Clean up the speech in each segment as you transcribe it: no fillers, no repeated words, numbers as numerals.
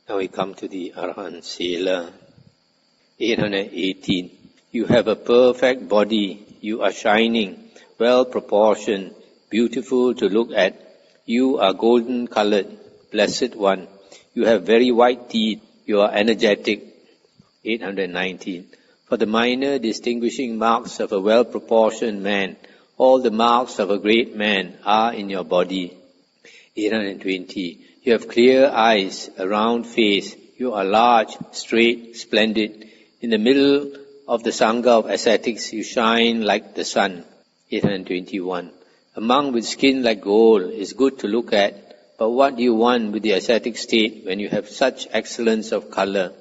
Now we come to the Arahant Sela. 818. You have a perfect body. You are shining, well proportioned, beautiful to look at. You are golden colored, blessed one. You have very white teeth. You are energetic. 819. For the minor distinguishing marks of a well proportioned man, all the marks of a great man are in your body. 820. You have clear eyes, a round face. You are large, straight, splendid. In the middle of the Sangha of ascetics, you shine like the sun. 821. A monk with skin like gold is good to look at, but what do you want with the ascetic state when you have such excellence of color?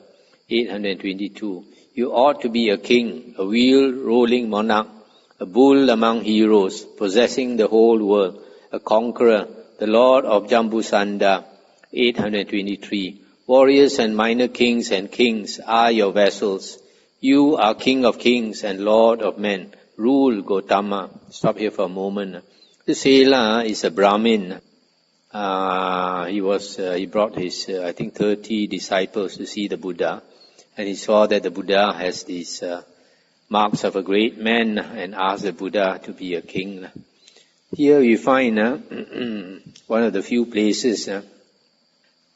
822. You ought to be a king, a wheel-rolling monarch, a bull among heroes, possessing the whole world, a conqueror, the lord of Jambusanda. 823. Warriors and minor kings and kings are your vassals. You are king of kings and lord of men. Rule, Gautama. Stop here for a moment. The Sela is a Brahmin. He brought his, 30 disciples to see the Buddha. And he saw that the Buddha has these marks of a great man and asked the Buddha to be a king. Here you find one of the few places,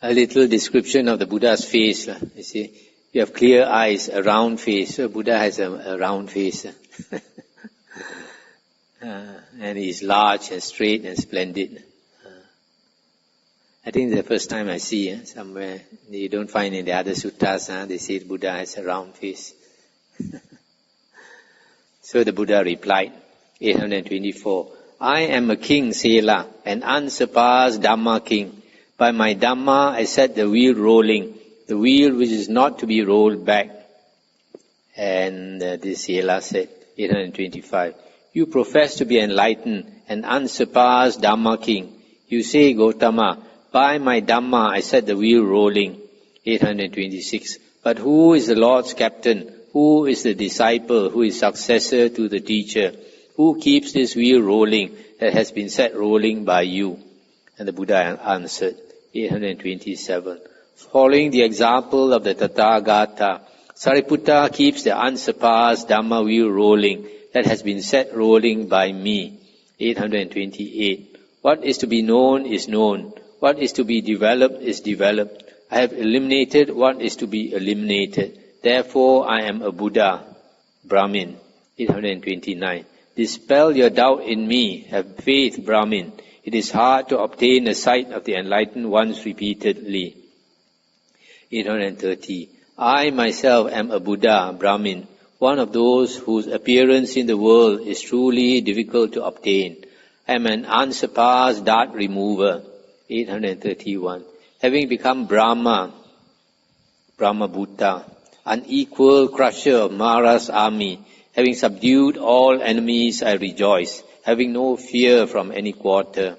a little description of the Buddha's face. You see, you have clear eyes, a round face. So Buddha has a round face. And he's large and straight and splendid. I think it's the first time I see somewhere. You don't find in the other suttas, they say Buddha has a round face. So the Buddha replied, 824, I am a king, Sela, an unsurpassed Dhamma king. By my Dhamma I set the wheel rolling, the wheel which is not to be rolled back. And this Sela said, 825, you profess to be enlightened, an unsurpassed Dhamma king. You say, Gautama, by my Dhamma I set the wheel rolling. 826. But who is the Lord's captain? Who is the disciple? Who is successor to the teacher? Who keeps this wheel rolling that has been set rolling by you? And the Buddha answered. 827. Following the example of the Tathagata, Sariputta keeps the unsurpassed Dhamma wheel rolling that has been set rolling by me. 828. What is to be known is known. What is to be developed is developed. I have eliminated what is to be eliminated. Therefore, I am a Buddha, Brahmin. 829. Dispel your doubt in me. Have faith, Brahmin. It is hard to obtain a sight of the enlightened ones repeatedly. 830. I myself am a Buddha, Brahmin, one of those whose appearance in the world is truly difficult to obtain. I am an unsurpassed dart remover. 831. Having become Brahma Bhutta, unequal crusher of Mara's army, having subdued all enemies, I rejoice, having no fear from any quarter.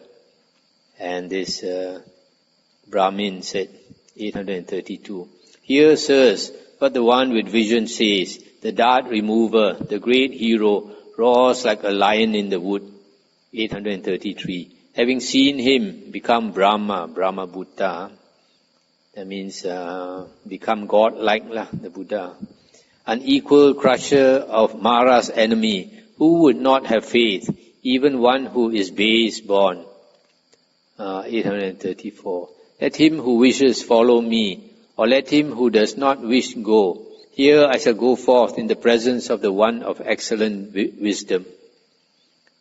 And this Brahmin said, 832, Hear, sirs, what the one with vision says. The dart remover, the great hero, roars like a lion in the wood. 833. Having seen him become Brahma Bhutta, that means become God-like, the Buddha. Unequal crusher of Mara's enemy, who would not have faith, even one who is base born. 834. Let him who wishes follow me, or let him who does not wish go. Here I shall go forth in the presence of the one of excellent wisdom.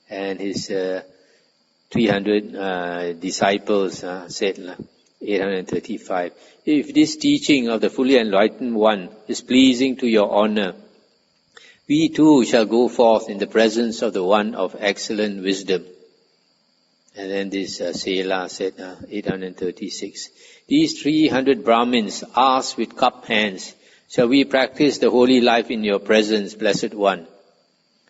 And his 300 disciples said, 835, if this teaching of the fully enlightened one is pleasing to your honor, we too shall go forth in the presence of the one of excellent wisdom. And then this Sela said, 836, these 300 Brahmins asked with cupped hands, shall we practice the holy life in your presence, blessed one?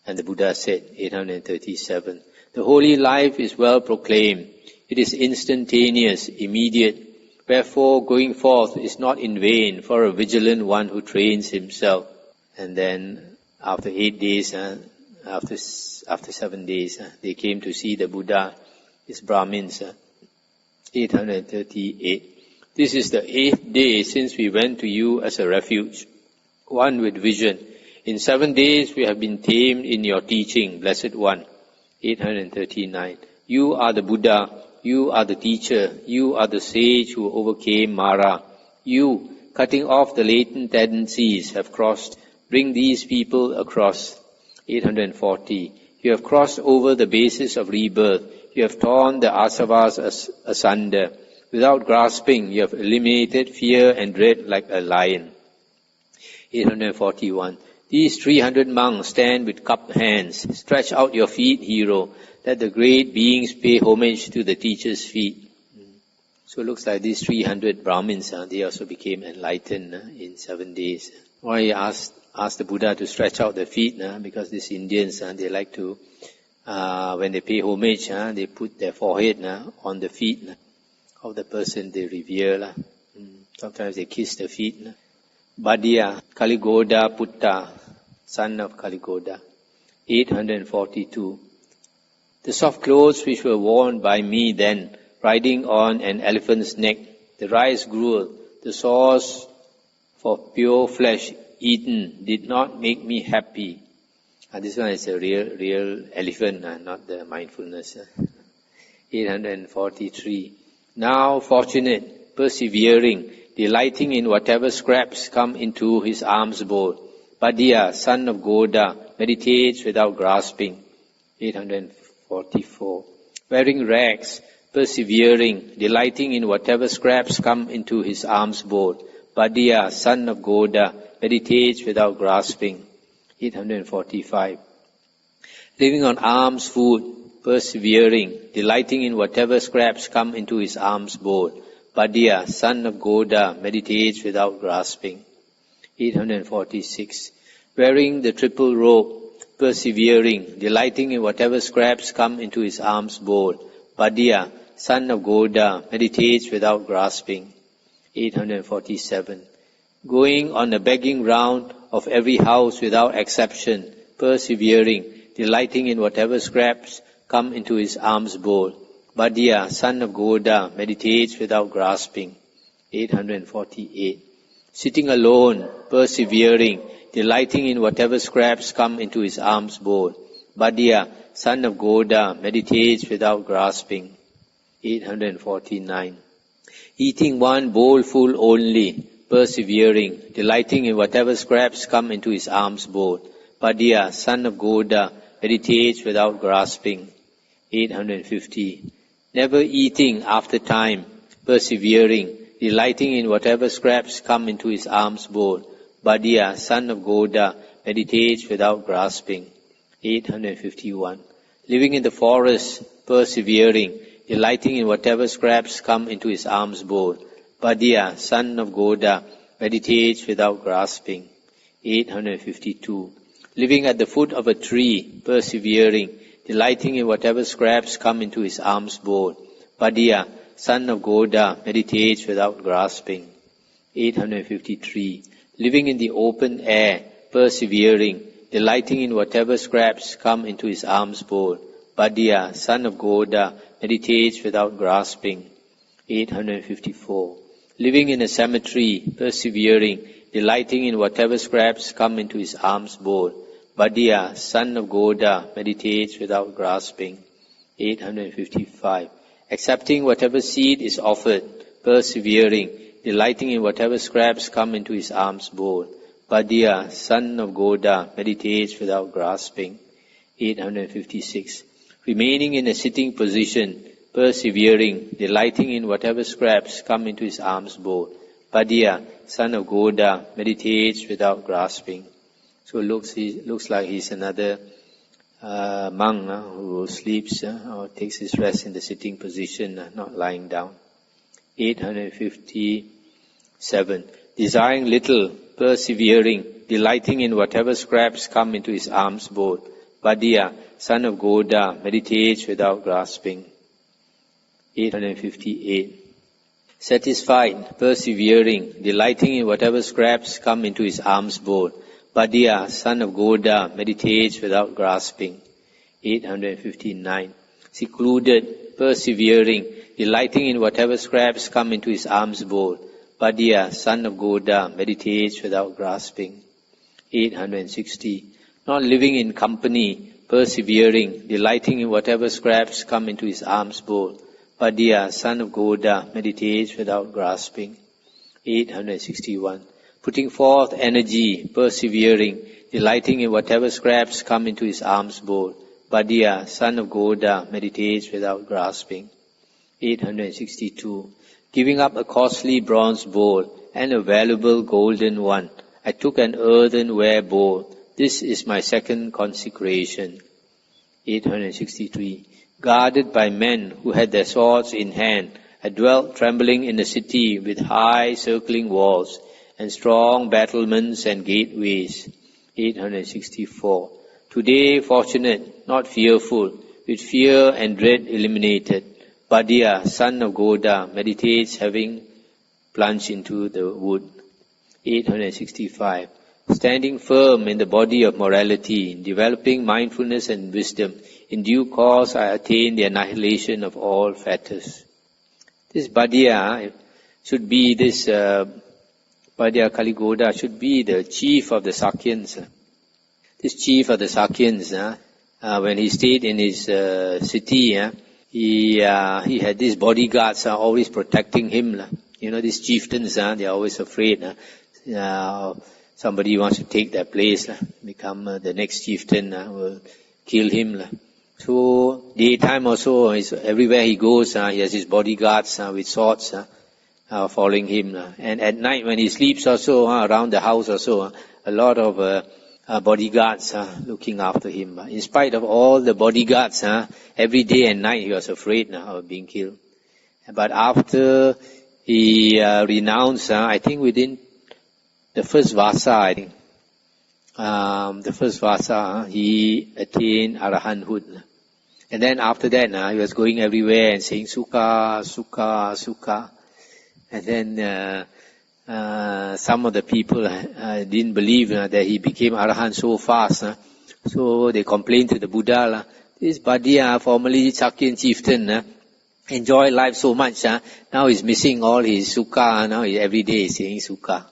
And the Buddha said, 837, the holy life is well proclaimed. It is instantaneous, immediate. Wherefore, going forth is not in vain for a vigilant one who trains himself. And then, after 8 days, after 7 days, they came to see the Buddha, his Brahmins. 838. This is the 8th day since we went to you as a refuge, one with vision. In 7 days we have been tamed in your teaching, Blessed One. 839. You are the Buddha, you are the teacher, you are the sage who overcame Mara. You, cutting off the latent tendencies, have crossed. Bring these people across. 840. You have crossed over the basis of rebirth. You have torn the asavas asunder. Without grasping, you have eliminated fear and dread like a lion. 841. These 300 monks stand with cupped hands. Stretch out your feet, hero. Let the great beings pay homage to the teacher's feet. So it looks like these 300 Brahmins, they also became enlightened in 7 days. Why he asked the Buddha to stretch out their feet? Because these Indians, they like to, when they pay homage, they put their forehead on the feet of the person they revere. Sometimes they kiss the feet. Badya, Kaligoda Putta, son of Kaligoda. 842. The soft clothes which were worn by me then, riding on an elephant's neck, the rice gruel, the sauce for pure flesh eaten, did not make me happy. This one is a real elephant, not the mindfulness. 843. Now fortunate, persevering, delighting in whatever scraps come into his alms bowl. Badya, son of Goda, meditates without grasping. 844. Wearing rags, persevering, delighting in whatever scraps come into his alms bowl. Badya, son of Goda, meditates without grasping. 845. Living on alms food, persevering, delighting in whatever scraps come into his alms bowl. Badya, son of Goda, meditates without grasping. 846. Wearing the triple robe, persevering, delighting in whatever scraps come into his alms bowl. Badya, son of Goda, meditates without grasping. 847. Going on a begging round of every house without exception, persevering, delighting in whatever scraps come into his alms bowl. Badya, son of Goda, meditates without grasping. 848. Sitting alone, persevering, delighting in whatever scraps come into his alms bowl. Badya, son of Goda, meditates without grasping. 849. Eating one bowlful only, persevering, delighting in whatever scraps come into his alms bowl. Badya, son of Goda, meditates without grasping. 850. Never eating after time, persevering, delighting in whatever scraps come into his alms bowl. Badya, son of Goda, meditates without grasping. 851. Living in the forest, persevering, delighting in whatever scraps come into his alms bowl. Badya, son of Goda, meditates without grasping. 852. Living at the foot of a tree, persevering, delighting in whatever scraps come into his alms bowl. Badya, son of Goda, meditates without grasping. 853. Living in the open air, persevering, delighting in whatever scraps come into his alms bowl. Badya, son of Goda, meditates without grasping. 854. Living in a cemetery, persevering, delighting in whatever scraps come into his alms bowl. Badya, son of Goda, meditates without grasping. 855. Accepting whatever seed is offered, persevering, delighting in whatever scraps come into his alms bowl. Badya, son of Goda, meditates without grasping. 856. Remaining in a sitting position, persevering, delighting in whatever scraps come into his alms bowl. Badya, son of Goda, meditates without grasping. So it looks like he's another monk who sleeps or takes his rest in the sitting position, not lying down. 857. Desiring little, persevering, delighting in whatever scraps come into his alms bowl. Badya, son of Goda, meditates without grasping. 858. Satisfied, persevering, delighting in whatever scraps come into his alms bowl. Badya, son of Goda, meditates without grasping. 859. Secluded, persevering, delighting in whatever scraps come into his alms bowl. Bhaddiya, son of Goda, meditates without grasping. 860. Not living in company, persevering, delighting in whatever scraps come into his alms bowl. Bhaddiya, son of Goda, meditates without grasping. 861. Putting forth energy, persevering, delighting in whatever scraps come into his alms bowl. Bhaddiya, son of Goda, meditates without grasping. 862. Giving up a costly bronze bowl and a valuable golden one, I took an earthenware bowl. This is my second consecration. 863. Guarded by men who had their swords in hand, I dwelt trembling in a city with high circling walls and strong battlements and gateways. 864. Today fortunate, not fearful, with fear and dread eliminated. Bhaddiya, son of Goda, meditates having plunged into the wood. 865. Standing firm in the body of morality, developing mindfulness and wisdom, in due course I attain the annihilation of all fetters. This Bhaddiya should be Bhaddiya Kaligoda should be the chief of the Sakyans. This chief of the Sakyans, when he stayed in his city, he had these bodyguards always protecting him. You know, these chieftains, they are always afraid. Somebody wants to take their place, become the next chieftain, will kill him. So daytime also, everywhere he goes, he has his bodyguards with swords following him. And at night when he sleeps also, around the house also, a lot of bodyguards looking after him. In spite of all the bodyguards, every day and night he was afraid of being killed. But after he renounced, I think within the first Vasa, he attained Arahanthood. And then after that, he was going everywhere and saying Sukha, Sukha, Sukha. And then some of the people didn't believe that he became Arahant so fast. So they complained to the Buddha, this Bhaddiya, formerly Sakyan chieftain, enjoyed life so much. Now he's missing all his Sukha. Now every day he's saying Sukha.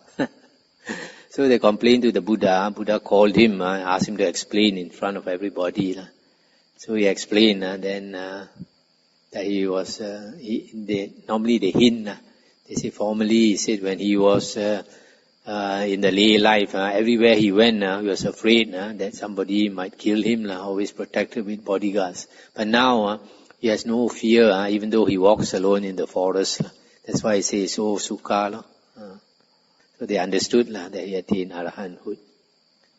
So they complained to the Buddha. Buddha called him, asked him to explain in front of everybody. So he explained then that he was, normally they hint. They say formerly, he said when he was in the lay life, everywhere he went, he was afraid that somebody might kill him, always protected with bodyguards. But now he has no fear, even though he walks alone in the forest. That's why he says, so Sukha. So they understood that he attained Arahanthood.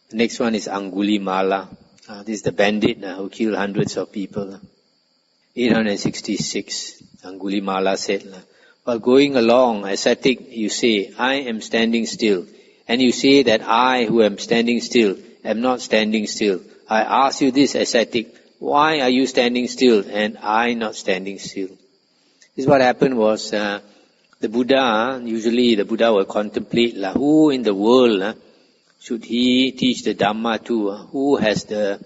The next one is Angulimala. This is the bandit who killed hundreds of people. 866. Angulimala said, while going along, ascetic, you say, I am standing still. And you say that I, who am standing still, am not standing still. I ask you this, ascetic, why are you standing still and I not standing still? This is what happened was, the Buddha, usually the Buddha will contemplate, who in the world should he teach the Dhamma to, who has the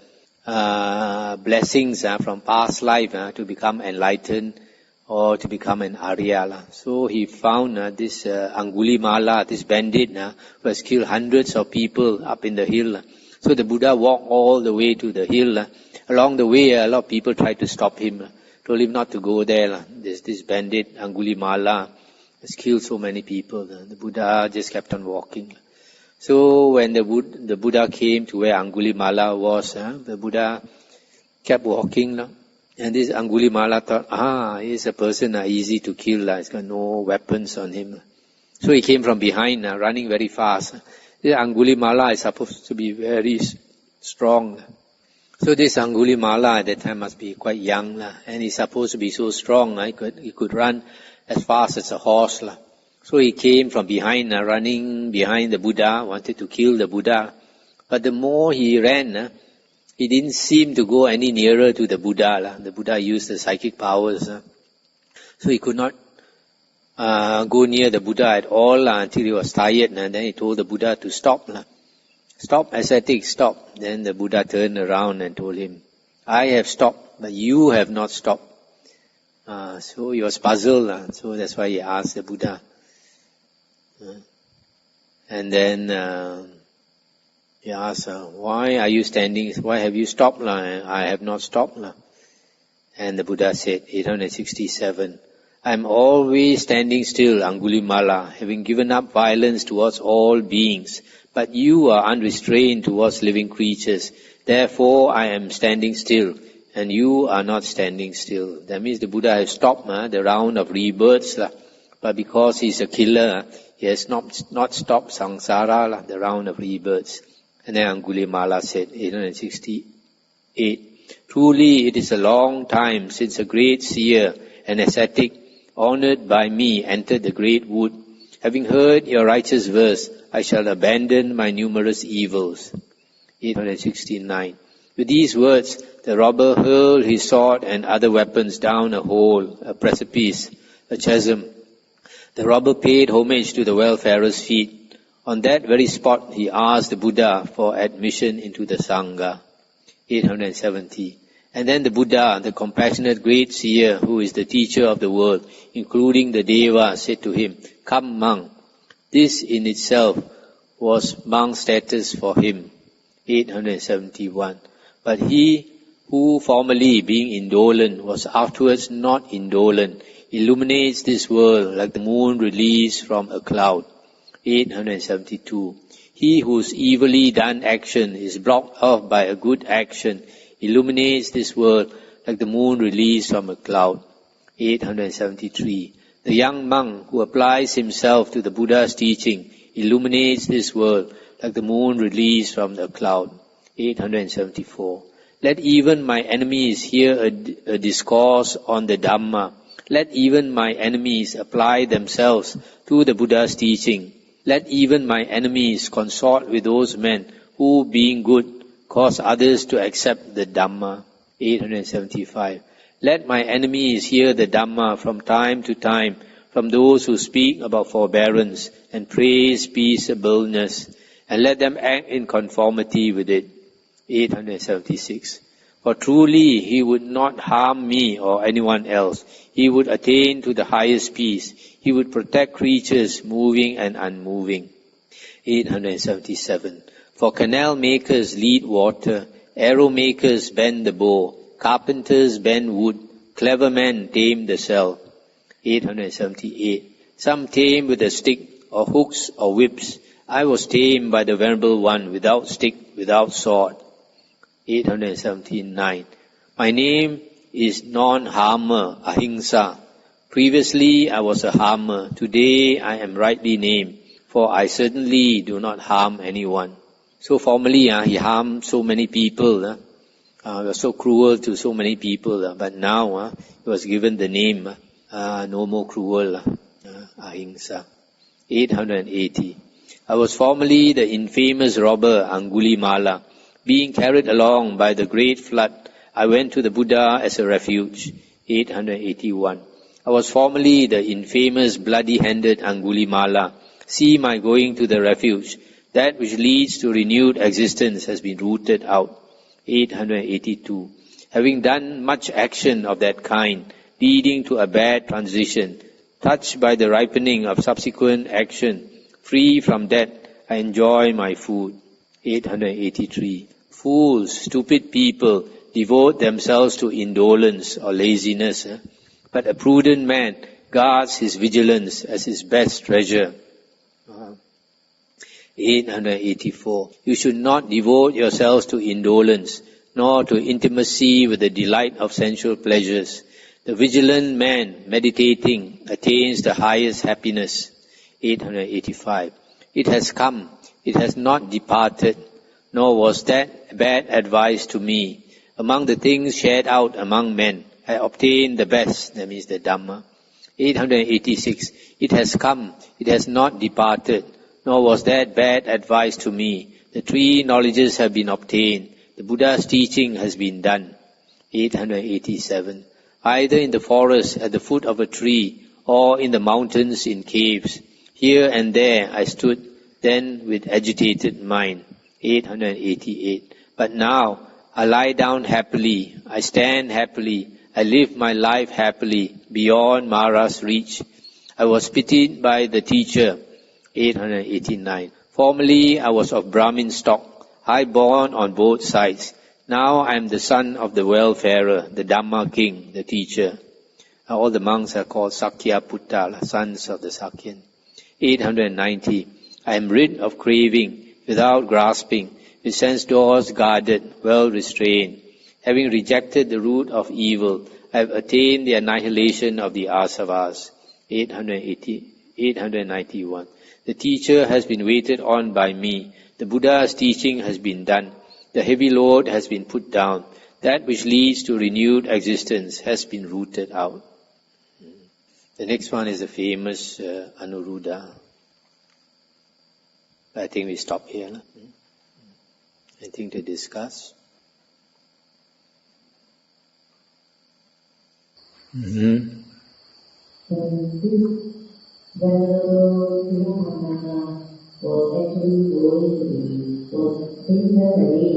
blessings from past life to become enlightened or to become an Arya. So he found this Angulimala, this bandit, who has killed hundreds of people up in the hill. So the Buddha walked all the way to the hill. Along the way, a lot of people tried to stop him, told him not to go there. There's this bandit, Angulimala, has killed so many people. The Buddha just kept on walking. So when the Buddha came to where Angulimala was, the Buddha kept walking. And this Angulimala thought, he's a person easy to kill. He's got no weapons on him. So he came from behind, running very fast. This Angulimala is supposed to be very strong. So this Angulimala at that time must be quite young. And he's supposed to be so strong. He could run as fast as a horse. So he came from behind, running behind the Buddha, wanted to kill the Buddha. But the more he ran, he didn't seem to go any nearer to the Buddha. The Buddha used the psychic powers. So he could not go near the Buddha at all until he was tired. And then he told the Buddha to stop. Stop, ascetic, stop. Then the Buddha turned around and told him, I have stopped, but you have not stopped. So he was puzzled, so that's why he asked the Buddha. And then he asked, why are you standing, why have you stopped? I have not stopped. And the Buddha said, 867, I am always standing still, Angulimala, having given up violence towards all beings. But you are unrestrained towards living creatures. Therefore I am standing still, and you are not standing still. That means the Buddha has stopped the round of rebirths. But because he is a killer, he has not stopped samsara, the round of rebirths. And then Angulimala said, 868, truly it is a long time since a great seer and ascetic, honored by me, entered the great wood. Having heard your righteous verse, I shall abandon my numerous evils. 869. With these words, the robber hurled his sword and other weapons down a hole, a precipice, a chasm. The robber paid homage to the wayfarer's feet. On that very spot, he asked the Buddha for admission into the Sangha. 870. And then the Buddha, the compassionate great seer, who is the teacher of the world, including the Deva, said to him, come monk. This in itself was monk status for him. 871. But he who formerly being indolent was afterwards not indolent, illuminates this world like the moon released from a cloud. 872. He whose evilly done action is blocked off by a good action, illuminates this world like the moon released from a cloud. 873. The young monk who applies himself to the Buddha's teaching illuminates this world like the moon released from the cloud. 874. Let even my enemies hear a discourse on the Dhamma. Let even my enemies apply themselves to the Buddha's teaching. Let even my enemies consort with those men who, being good, cause others to accept the Dhamma. 875. Let my enemies hear the Dhamma from time to time from those who speak about forbearance and praise peaceableness, and let them act in conformity with it. 876. For truly he would not harm me or anyone else. He would attain to the highest peace. He would protect creatures moving and unmoving. 877. For canal makers lead water, arrow makers bend the bow, carpenters bend wood, clever men tame the cell. 878. Some tame with a stick or hooks or whips. I was tamed by the Venerable One without stick, without sword. 879. My name is non-harmer, ahimsa. Previously I was a harmer. Today I am rightly named, for I certainly do not harm anyone. So formerly he harmed so many people. He was so cruel to so many people. But now he was given the name no more cruel, ahimsa. 880. I was formerly the infamous robber Angulimala. Being carried along by the great flood, I went to the Buddha as a refuge. 881. I was formerly the infamous bloody-handed Angulimala. See my going to the refuge. That which leads to renewed existence has been rooted out. 882. Having done much action of that kind, leading to a bad transition, touched by the ripening of subsequent action, free from that, I enjoy my food. 883. Fools, stupid people devote themselves to indolence or laziness, but a prudent man guards his vigilance as his best treasure. 884. You should not devote yourselves to indolence, nor to intimacy with the delight of sensual pleasures. The vigilant man, meditating, attains the highest happiness. 885. It has come, it has not departed, nor was that bad advice to me. Among the things shared out among men, I obtained the best, that means the Dhamma. 886. It has come, it has not departed, nor was that bad advice to me. The three knowledges have been obtained. The Buddha's teaching has been done. 887. Either in the forest at the foot of a tree, or in the mountains in caves, here and there I stood then with agitated mind. 888. But now I lie down happily, I stand happily, I lived my life happily, beyond Mara's reach. I was pitied by the teacher, 889. Formerly, I was of Brahmin stock, high-born on both sides. Now I am the son of the welfarer, the Dhamma king, the teacher. All the monks are called Sakya Putta, sons of the Sakyan. 890. I am rid of craving, without grasping, with sense doors guarded, well restrained. Having rejected the root of evil, I have attained the annihilation of the asavas. 891. The teacher has been waited on by me. The Buddha's teaching has been done. The heavy load has been put down. That which leads to renewed existence has been rooted out. The next one is the famous Anuruddha. I think we stop here. Anything to discuss? Mm-hmm. Was actually was taken away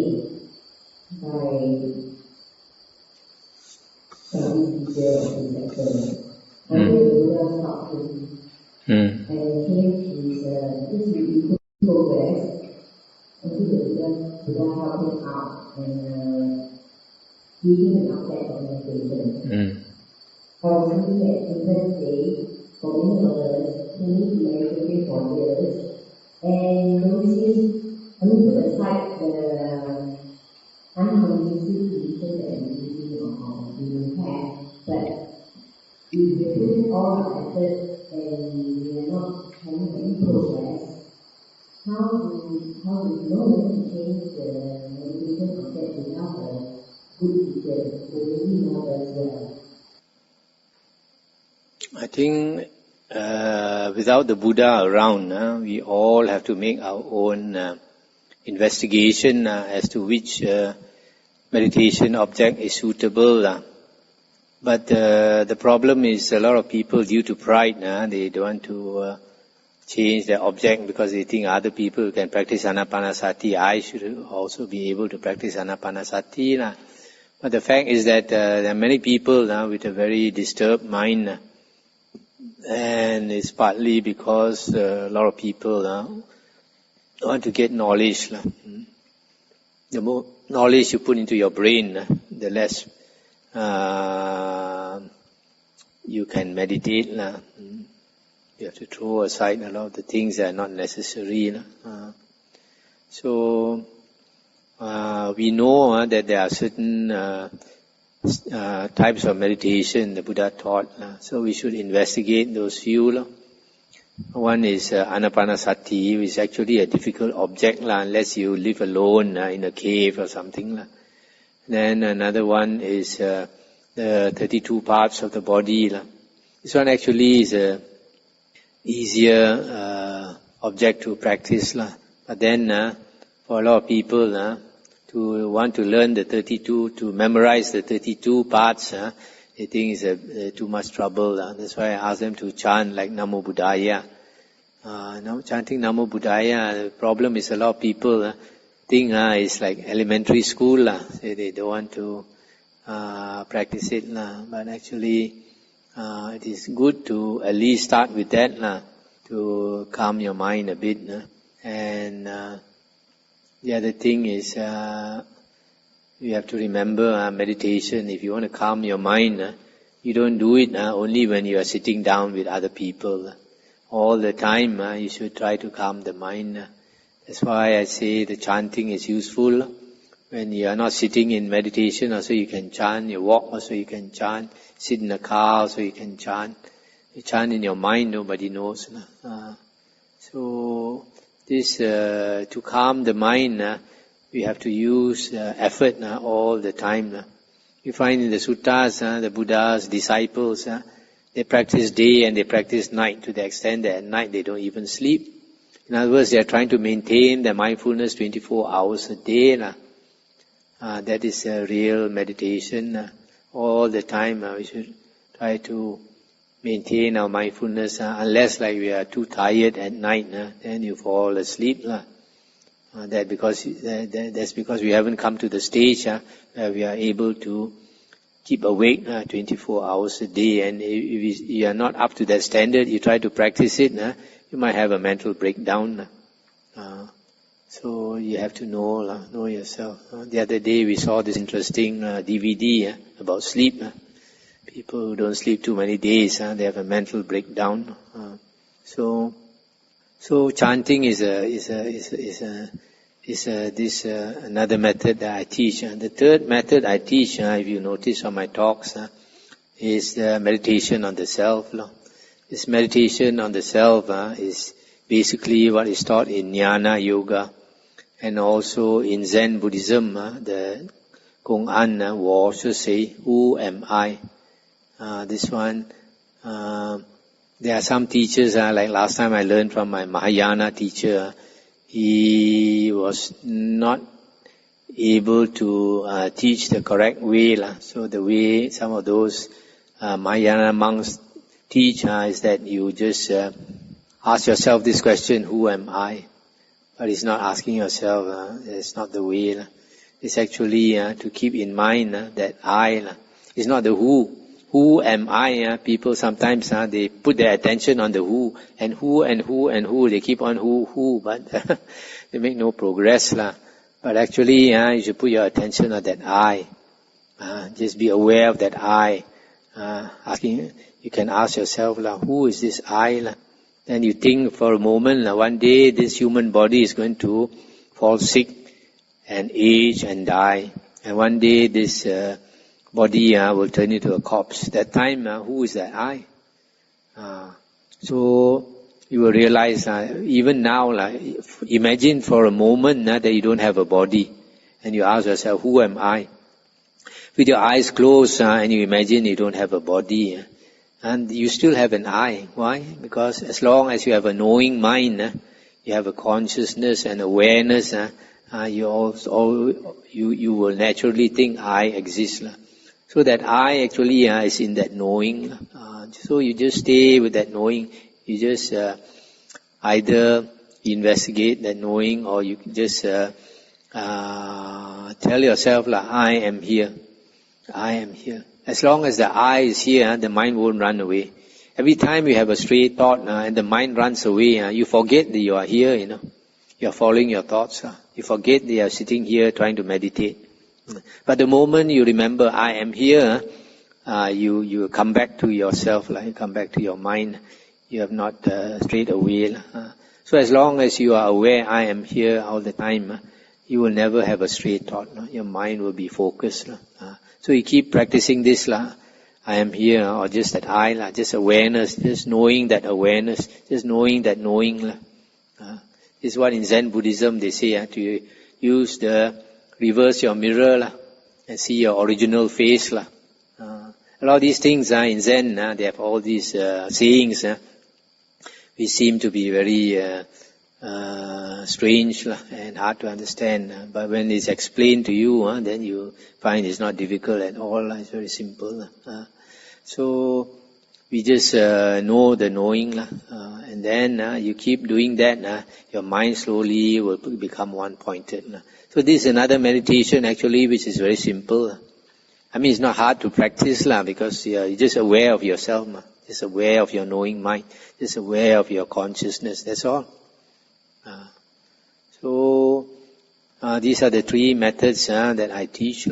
by some teacher and lecturer. And then the Buddha stopped him and changed his progress until the Buddha helped him out and gave him an outlet of meditation. Or something that in that day, for many of us, who need to meditate for years, and noticing, put aside the unconvincing teaching that we have, but we put all our effort and we are not having any progress, how do we know when to change the meditation object without a good teacher who really knows us well? I think without the Buddha around, we all have to make our own investigation as to which meditation object is suitable. But the problem is a lot of people, due to pride, they don't want to change their object because they think other people can practice Anapanasati. I should also be able to practice Anapanasati. But the fact is that there are many people with a very disturbed mind. And it's partly because a lot of people want to get knowledge. The more knowledge you put into your brain, the less you can meditate. You have to throw aside a lot of the things that are not necessary. So we know that there are certain types of meditation the Buddha taught. So we should investigate those few. One is Anapanasati, which is actually a difficult object unless you live alone in a cave or something. Then another one is the 32 parts of the body. This one actually is a easier object to practice. But then for a lot of people, to want to learn the 32, to memorize the 32 parts, they think it's too much trouble. That's why I ask them to chant like Namo Buddhaya. Chanting Namo Buddhaya, the problem is a lot of people think it's like elementary school. They don't want to practice it. But actually, it is good to at least start with that, to calm your mind a bit. And the other thing is, you have to remember meditation. If you want to calm your mind, you don't do it only when you are sitting down with other people. All the time, you should try to calm the mind. That's why I say the chanting is useful. When you are not sitting in meditation, also you can chant. You walk, also you can chant. Sit in a car, also you can chant. You chant in your mind, nobody knows. So this to calm the mind, we have to use effort all the time. You find in the suttas, the Buddha's disciples, they practice day and they practice night to the extent that at night they don't even sleep. In other words, they are trying to maintain their mindfulness 24 hours a day. That is a real meditation. All the time we should try to maintain our mindfulness, unless like we are too tired at night, then you fall asleep. That's because we haven't come to the stage where we are able to keep awake 24 hours a day, and if you are not up to that standard, you try to practice it, you might have a mental breakdown. So you have to know yourself. The other day we saw this interesting DVD about sleep. People who don't sleep too many days, they have a mental breakdown. So chanting is another method that I teach. The third method I teach, if you notice on my talks, is the meditation on the self. This meditation on the self is basically what is taught in Jnana Yoga, and also in Zen Buddhism. The Gong An will also say, "Who am I?" This one, there are some teachers, like last time I learned from my Mahayana teacher, he was not able to teach the correct way. So the way some of those Mahayana monks teach is that you just ask yourself this question, who am I? But it's not asking yourself, it's not the way. It's actually to keep in mind that I is not the who. Who am I? People sometimes they put their attention on the who, and who, and who, and who. They keep on who, but they make no progress. But actually, you should put your attention on that I. Just be aware of that I. You can ask yourself, who is this I? Then you think for a moment, one day this human body is going to fall sick and age and die. And one day this body will turn into a corpse. That time, who is that I? So you will realize, even now, imagine for a moment that you don't have a body. And you ask yourself, who am I? With your eyes closed and you imagine you don't have a body. And you still have an I. Why? Because as long as you have a knowing mind, you have a consciousness and awareness, you will naturally think I exist. So that I actually is in that knowing. So you just stay with that knowing. You just either investigate that knowing, or you just tell yourself, I am here. I am here. As long as the I is here, the mind won't run away. Every time you have a stray thought and the mind runs away, you forget that you are here, You are following your thoughts. You forget that you are sitting here trying to meditate. But the moment you remember, I am here, you come back to yourself, you come back to your mind. You have not strayed away. So as long as you are aware, I am here all the time, you will never have a stray thought. Your mind will be focused. So you keep practicing this, I am here, or just that I, just awareness, just knowing that awareness, just knowing that knowing. This is what in Zen Buddhism they say, to use reverse your mirror and see your original face. A lot of these things in Zen, they have all these sayings which seem to be very strange and hard to understand. But when it's explained to you, then you find it's not difficult at all. It's very simple. So we just know the knowing, and then you keep doing that. Your mind slowly will become one-pointed. So this is another meditation actually, which is very simple. I mean, it's not hard to practice because you're just aware of yourself, just aware of your knowing mind, just aware of your consciousness. That's all. So these are the three methods that I teach.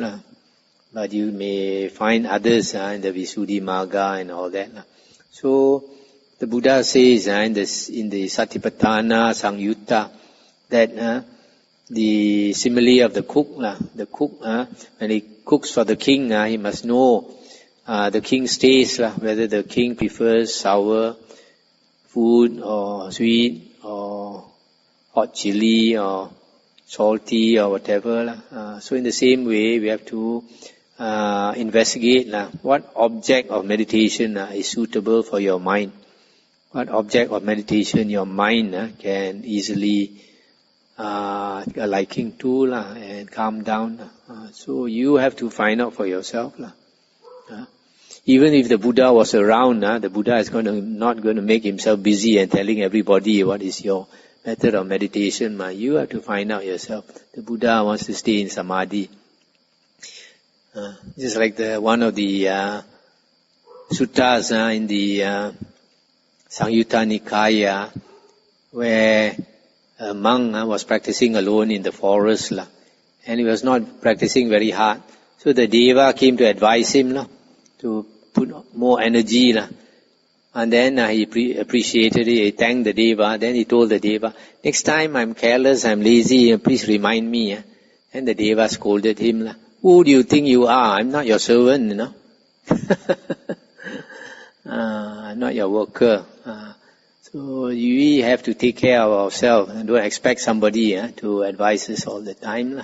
But you may find others in the Visuddhimagga and all that. So the Buddha says in the Satipatthana Samyutta that the simile of the cook, when he cooks for the king, he must know the king's taste, whether the king prefers sour food or sweet or hot chili or salty or whatever. So in the same way, we have to investigate what object of meditation is suitable for your mind. What object of meditation your mind can easily liking to and calm down. So you have to find out for yourself. Even if the Buddha was around, the Buddha is not going to make himself busy and telling everybody what is your method of meditation. You have to find out yourself. The Buddha wants to stay in samadhi. Just like one of the suttas in the Khuddaka Nikaya, where a monk was practicing alone in the forest, and he was not practicing very hard. So the Deva came to advise him to put more energy. And then he appreciated it, he thanked the Deva. Then he told the Deva, next time I'm careless, I'm lazy, please remind me. And the Deva scolded him. Who do you think you are? I'm not your servant, I'm not your worker. So we have to take care of ourselves and don't expect somebody to advise us all the time.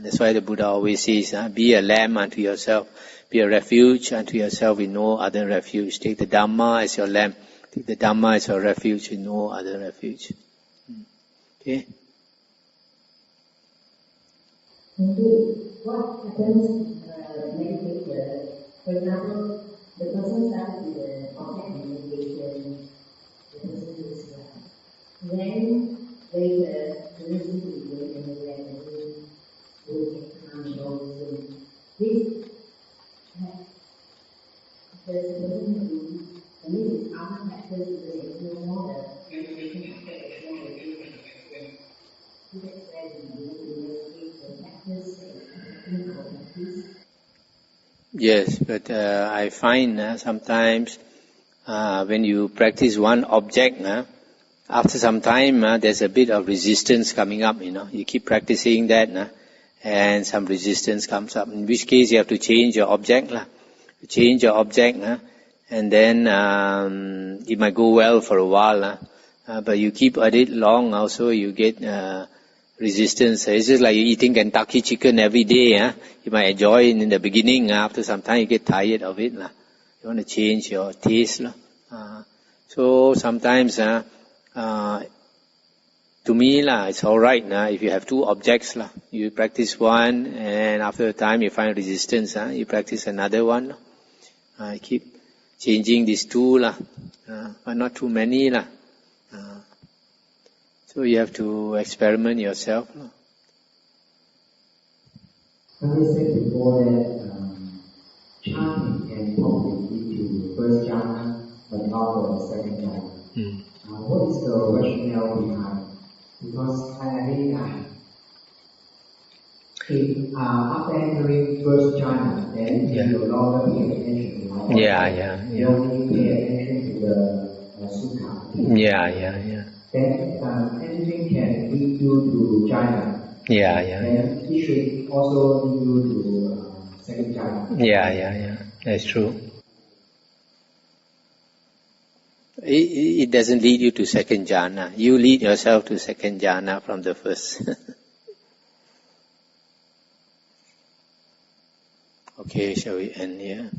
That's why the Buddha always says, be a lamb unto yourself, be a refuge unto yourself with no other refuge. Take the Dhamma as your lamb, take the Dhamma as your refuge with no other refuge. Okay? What happens meditation? For example, the person starts with the object meditation, the person is then later, the listen to the and the reaction will take time and all these things. This the person who, and this is other factors that is no more the meditation factor is more the doing action. That's where the factors in our practice. Yes, but I find sometimes when you practice one object, after some time there's a bit of resistance coming up, You keep practicing that, and some resistance comes up. In which case you have to change your object, Change your object, and then it might go well for a while, but you keep at it long also, you get resistance. It's just like you eating Kentucky chicken every day. You might enjoy it in the beginning. After some time, you get tired of it. You want to change your taste. So sometimes, to me, it's all right. If you have two objects, you practice one, and after a time you find resistance. You practice another one. Keep changing these two, but not too many. So you have to experiment yourself. As I said before that chanting can probably lead to the first jhana, but not the second jhana. What is the rationale behind? Because I think if after entering first jhana, then you no longer pay attention to my You only pay attention to the sukha. Then anything can lead you to jhana. Then it should also lead you to second jhana. That's true. It doesn't lead you to second jhana. You lead yourself to second jhana from the first. Okay, shall we end here?